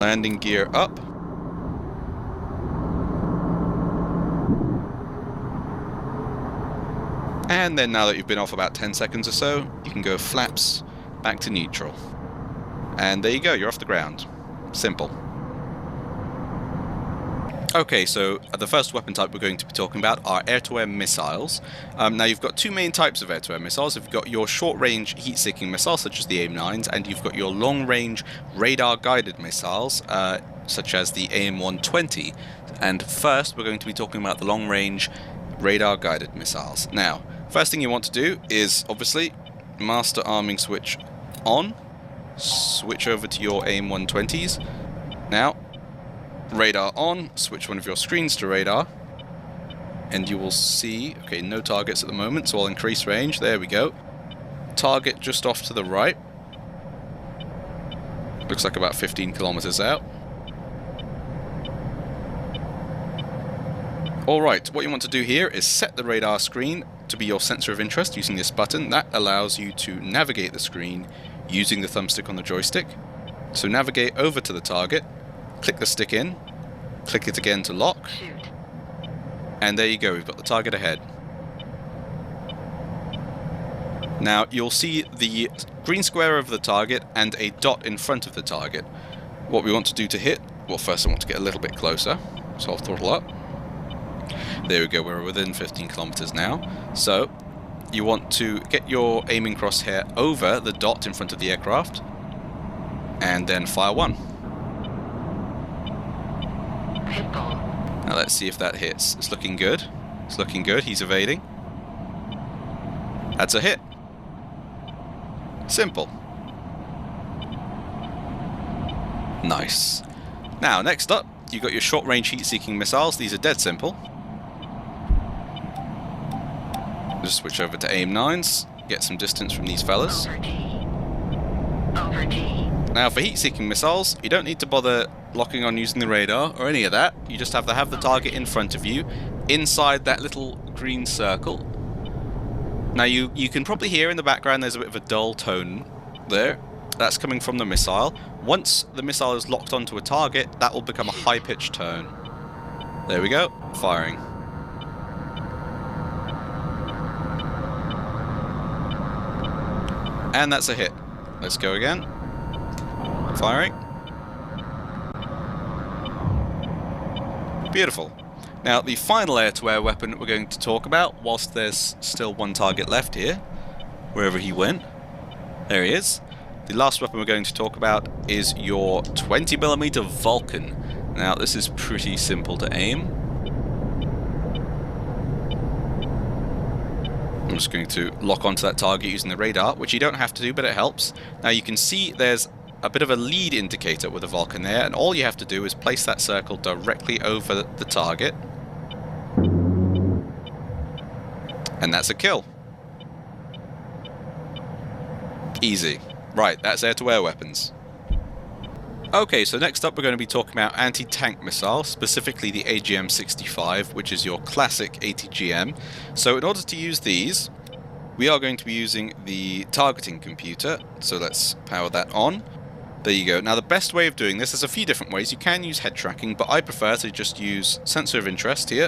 Landing gear up. And then now that you've been off about 10 seconds or so, you can go flaps back to neutral. And there you go, you're off the ground. Simple. Okay, so the first weapon type we're going to be talking about are air-to-air missiles. Now you've got two main types of air-to-air missiles. You've got your short-range heat-seeking missiles, such as the AIM-9s, and you've got your long-range radar-guided missiles, such as the AIM-120. And first, we're going to be talking about the long-range radar-guided missiles. Now, first thing you want to do is, obviously, master arming switch on. Switch over to your AIM-120s. Now, radar on, switch one of your screens to radar, and you will see, okay, no targets at the moment, so I'll increase range, there we go. Target just off to the right. Looks like about 15 kilometers out. Alright, what you want to do here is set the radar screen to be your sensor of interest using this button. That allows you to navigate the screen using the thumbstick on the joystick. So navigate over to the target, click the stick in, click it again to lock, and there you go, we've got the target ahead. Now you'll see the green square over the target and a dot in front of the target. What we want to do to hit, well, first I want to get a little bit closer, so I'll throttle up. There we go, we're within 15 kilometers now. So you want to get your aiming crosshair over the dot in front of the aircraft, and then fire one. Now let's see if that hits. It's looking good. It's looking good. He's evading. That's a hit. Simple. Nice. Now, next up, you've got your short-range heat-seeking missiles. These are dead simple. Just switch over to AIM-9s. Get some distance from these fellas. Now, for heat-seeking missiles, you don't need to bother locking on using the radar or any of that. You just have to have the target in front of you, inside that little green circle. Now you can probably hear in the background there's a bit of a dull tone there. That's coming from the missile. Once the missile is locked onto a target, that will become a high-pitched tone. There we go, firing. And that's a hit. Let's go again. Firing. Beautiful. Now, the final air-to-air weapon we're going to talk about, whilst there's still one target left here, wherever he went. There he is. The last weapon we're going to talk about is your 20mm Vulcan. Now, this is pretty simple to aim. I'm just going to lock onto that target using the radar, which you don't have to do, but it helps. Now, you can see there's a bit of a lead indicator with the Vulcan there, and all you have to do is place that circle directly over the target. And that's a kill. Easy. Right, that's air-to-air weapons. Okay, so next up we're going to be talking about anti-tank missiles, specifically the AGM-65, which is your classic ATGM. So in order to use these, we are going to be using the targeting computer, so let's power that on. There you go. Now the best way of doing this, there's a few different ways. You can use head tracking, but I prefer to just use sensor of interest here.